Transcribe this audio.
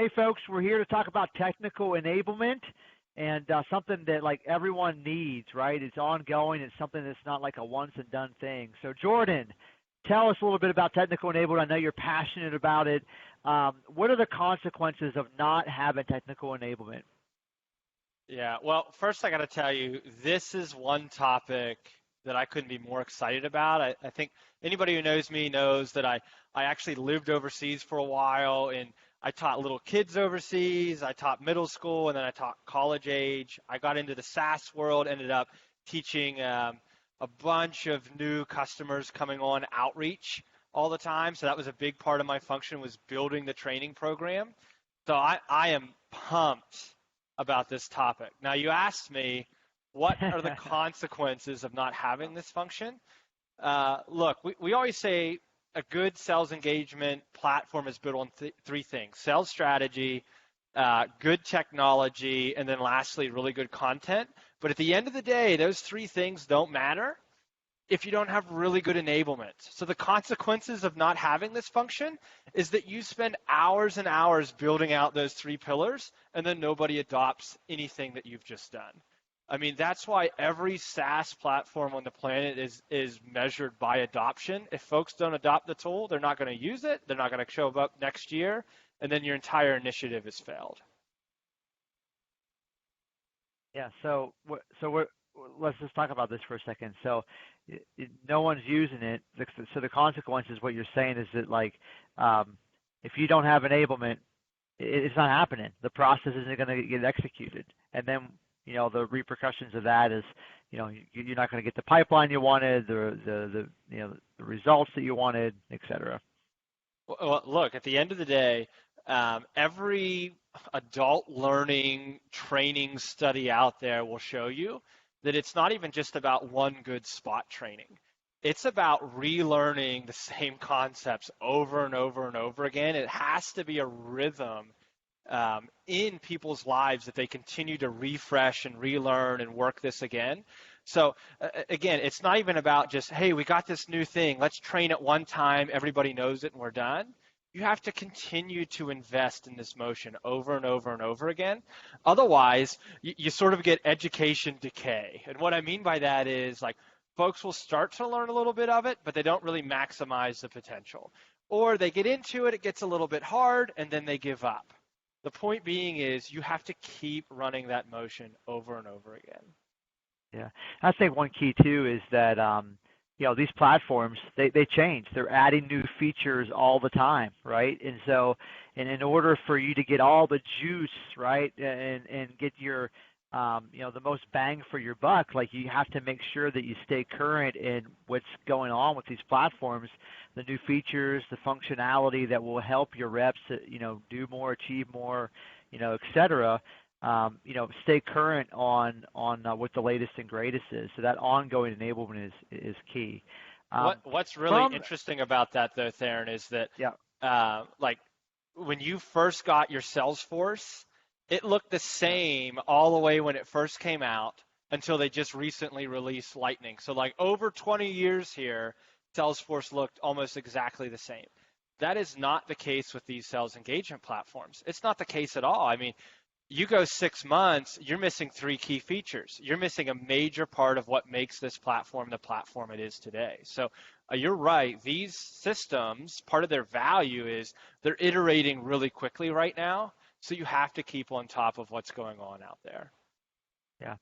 Hey, folks, we're here to talk about technical enablement and something that like everyone needs, right? It's ongoing. It's something that's not like a once and done thing. So, Jordan, tell us a little bit about technical enablement. I know you're passionate about it. What are the consequences of not having technical enablement? Yeah, well, first I got to tell you, this is one topic that I couldn't be more excited about. I think anybody who knows me knows that I actually lived overseas for a while, and I taught little kids overseas. I taught middle school, and then I taught college age. I got into the SaaS world, ended up teaching a bunch of new customers coming on outreach all the time. So that was a big part of my function, was building the training program. So I am pumped about this topic. Now, you asked me, what are the consequences of not having this function? Look, we always say a good sales engagement platform is built on three things: sales strategy, good technology, and then lastly, really good content. But at the end of the day, those three things don't matter if you don't have really good enablement. So the consequences of not having this function is that you spend hours and hours building out those three pillars, and then nobody adopts anything that you've just done. I mean, that's why every SaaS platform on the planet is measured by adoption. If folks don't adopt the tool, they're not going to use it, they're not going to show up next year, and then your entire initiative has failed. Yeah. Let's just talk about this for a second. So, no one's using it. So the consequences, what you're saying is that if you don't have enablement, it's not happening. The process isn't going to get executed, and then the repercussions of that is you're not going to get the pipeline you wanted, the results that you wanted, et cetera. Well, look, at the end of the day, every adult learning training study out there will show you that it's not even just about one good spot training. It's about relearning the same concepts over and over and over again. It has to be a rhythm in people's lives that they continue to refresh and relearn and work this again. So again, it's not even about just, hey, we got this new thing, let's train it one time, everybody knows it, and we're done. You have to continue to invest in this motion over and over and over again. Otherwise, you sort of get education decay. And what I mean by that is, like, folks will start to learn a little bit of it, but they don't really maximize the potential. Or they get into it, it gets a little bit hard, and then they give up. The point being is you have to keep running that motion over and over again. Yeah. I think one key too is that these platforms, they change. They're adding new features all the time, right? And so, in order for you to get all the juice, right, and get your the most bang for your buck, like, you have to make sure that you stay current in what's going on with these platforms, the new features, the functionality that will help your reps, do more, achieve more, et cetera. Stay current on what the latest and greatest is. So that ongoing enablement is key. What's really interesting about that, though, Theron, is that like when you first got your Salesforce, it looked the same all the way when it first came out until they just recently released Lightning. So like over 20 years here, Salesforce looked almost exactly the same. That is not the case with these sales engagement platforms. It's not the case at all. I mean, you go 6 months, you're missing three key features. You're missing a major part of what makes this platform the platform it is today. So you're right. These systems, part of their value is they're iterating really quickly right now. So you have to keep on top of what's going on out there. Yeah.